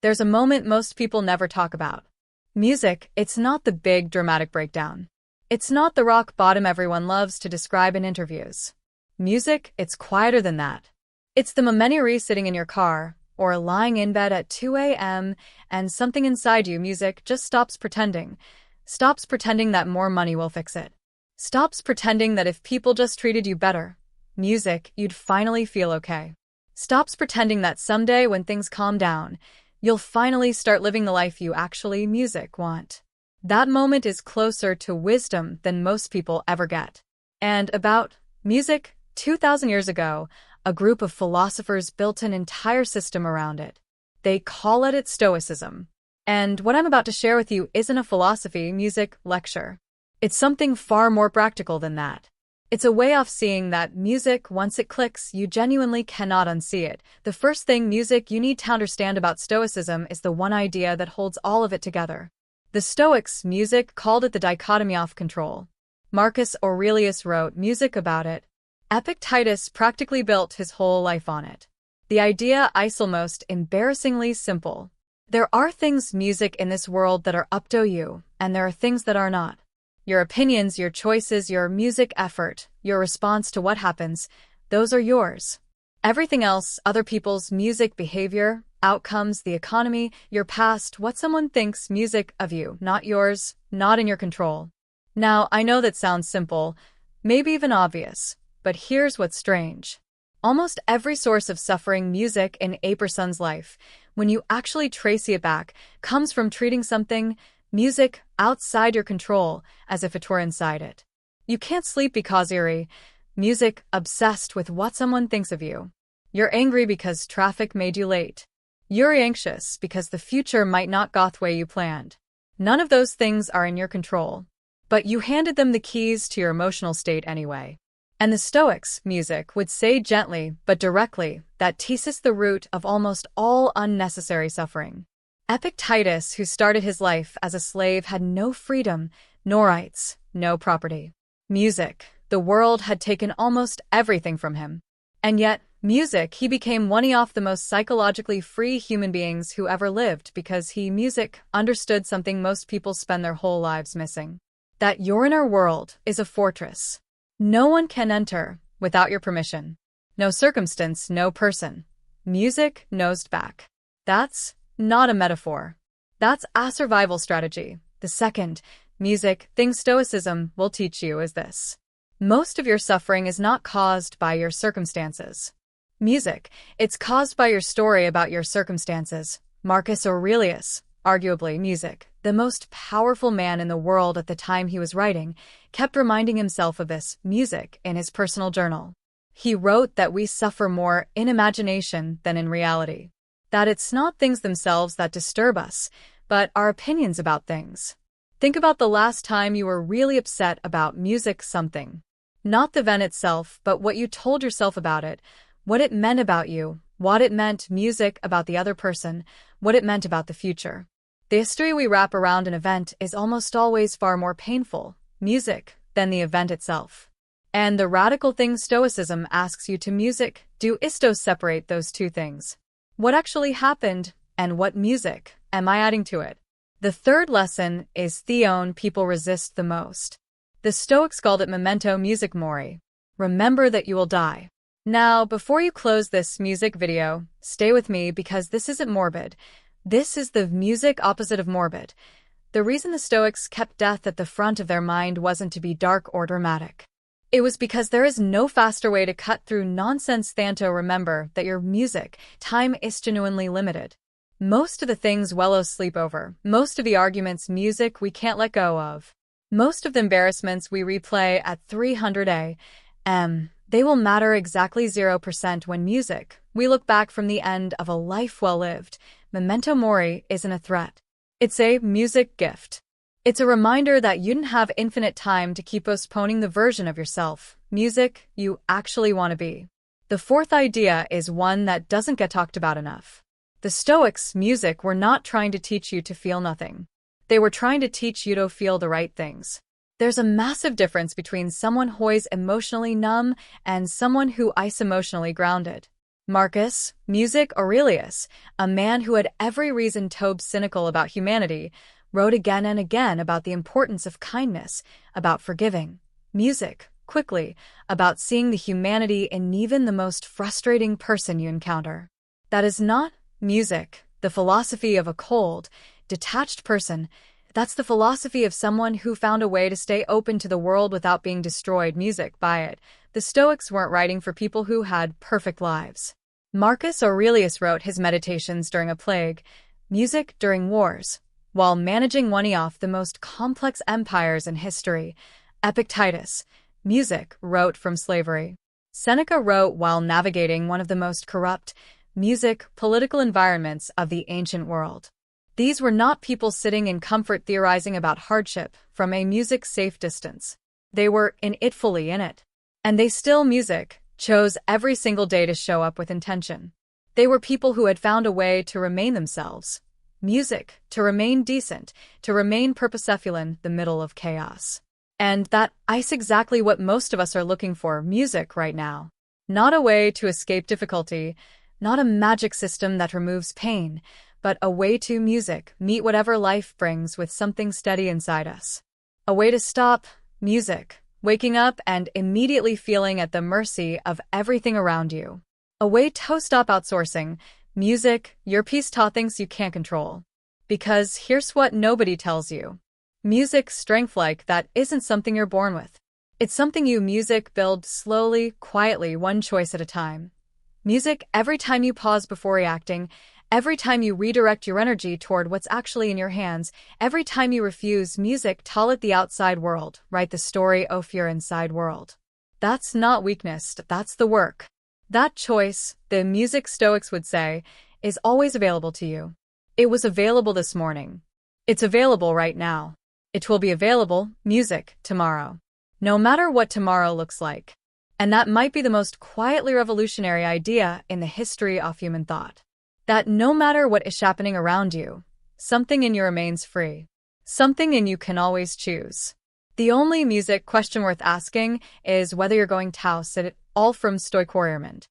there's a moment most people never talk about. Music, it's not the big dramatic breakdown. It's not the rock bottom everyone loves to describe in interviews. Music, it's quieter than that. It's the momentarily sitting in your car, or lying in bed at 2 a.m., and something inside you, music, just stops pretending. Stops pretending that more money will fix it. Stops pretending that if people just treated you better, music, you'd finally feel okay. Stops pretending that someday when things calm down, you'll finally start living the life you actually, music, want. That moment is closer to wisdom than most people ever get. And about music, 2,000 years ago, a group of philosophers built an entire system around it. They call it Stoicism. And what I'm about to share with you isn't a philosophy, music, lecture. It's something far more practical than that. It's a way of seeing that music, once it clicks, you genuinely cannot unsee it. The first thing music you need to understand about Stoicism is the one idea that holds all of it together. The Stoics, music, called it the dichotomy of control. Marcus Aurelius wrote music about it. Epictetus practically built his whole life on it. The idea is almost embarrassingly simple. There are things music in this world that are up to you, and there are things that are not. Your opinions, your choices, your music effort, your response to what happens, those are yours. Everything else, other people's music behavior, outcomes, the economy, your past, what someone thinks music of you, not yours, not in your control. Now, I know that sounds simple, maybe even obvious, but here's what's strange. Almost every source of suffering music in a person's life, when you actually trace it back, comes from treating something, music, outside your control, as if it were inside it. You can't sleep because you're music obsessed with what someone thinks of you. You're angry because traffic made you late. You're anxious because the future might not go the way you planned. None of those things are in your control. But you handed them the keys to your emotional state anyway. And the Stoics, music, would say gently but directly that this is the root of almost all unnecessary suffering. Epictetus, who started his life as a slave, had no freedom, no rights, no property. Music, the world had taken almost everything from him. And yet, music, he became one of the most psychologically free human beings who ever lived because he, music, understood something most people spend their whole lives missing. That your inner world is a fortress. No one can enter without your permission. No circumstance, no person. Music knows back. That's not a metaphor. That's a survival strategy. The second, music, thing Stoicism will teach you is this. Most of your suffering is not caused by your circumstances. Music, it's caused by your story about your circumstances. Marcus Aurelius, arguably music, the most powerful man in the world at the time he was writing, kept reminding himself of this, music, in his personal journal. He wrote that we suffer more in imagination than in reality. That it's not things themselves that disturb us, but our opinions about things. Think about the last time you were really upset about music something. Not the event itself, but what you told yourself about it, what it meant about you, what it meant music about the other person, what it meant about the future. The history we wrap around an event is almost always far more painful, music, than the event itself. And the radical thing Stoicism asks you to music, do is to separate those two things. What actually happened, and what music am I adding to it? The third lesson is theon people resist the most. The Stoics called it memento music mori. Remember that you will die. Now, before you close this music video, stay with me because this isn't morbid. This is the music opposite of morbid. The reason the Stoics kept death at the front of their mind wasn't to be dark or dramatic. It was because there is no faster way to cut through nonsense than to remember that your music time is genuinely limited. Most of the things we'll sleep over, most of the arguments music we can't let go of, most of the embarrassments we replay at 300 a.m., they will matter exactly 0% when music, we look back from the end of a life well lived. Memento mori isn't a threat. It's a music gift. It's a reminder that you didn't have infinite time to keep postponing the version of yourself, music, you actually want to be. The fourth idea is one that doesn't get talked about enough. The Stoics, music, were not trying to teach you to feel nothing. They were trying to teach you to feel the right things. There's a massive difference between someone who is emotionally numb and someone who is emotionally grounded. Marcus, Music Aurelius, a man who had every reason to be cynical about humanity, wrote again and again about the importance of kindness, about forgiving. Music, quickly, about seeing the humanity in even the most frustrating person you encounter. That is not music, the philosophy of a cold, detached person. That's the philosophy of someone who found a way to stay open to the world without being destroyed music by it. The Stoics weren't writing for people who had perfect lives. Marcus Aurelius wrote his meditations during a plague, music during wars, while managing one of the most complex empires in history. Epictetus, music, wrote from slavery. Seneca wrote while navigating one of the most corrupt, music, political environments of the ancient world. These were not people sitting in comfort theorizing about hardship from a music-safe distance. They were in it, fully in it. And they still, music, chose every single day to show up with intention. They were people who had found a way to remain themselves. Music, to remain decent, to remain purposeful in the middle of chaos. And that is exactly what most of us are looking for, music, right now. Not a way to escape difficulty, not a magic system that removes pain, but a way to, music, meet whatever life brings with something steady inside us. A way to stop, music, waking up and immediately feeling at the mercy of everything around you. A way to stop outsourcing, music, your peace to things you can't control. Because here's what nobody tells you. Music strength like that isn't something you're born with. It's something you, music, build slowly, quietly, one choice at a time. Music, every time you pause before reacting, every time you redirect your energy toward what's actually in your hands, every time you refuse, music, to let the outside world write the story of your inside world. That's not weakness, that's the work. That choice, the music Stoics would say, is always available to you. It was available this morning. It's available right now. It will be available, music, tomorrow. No matter what tomorrow looks like. And that might be the most quietly revolutionary idea in the history of human thought. That no matter what is happening around you, something in you remains free. Something in you can always choose. The only music question worth asking is whether you're going to set it all from Stoic warriorment.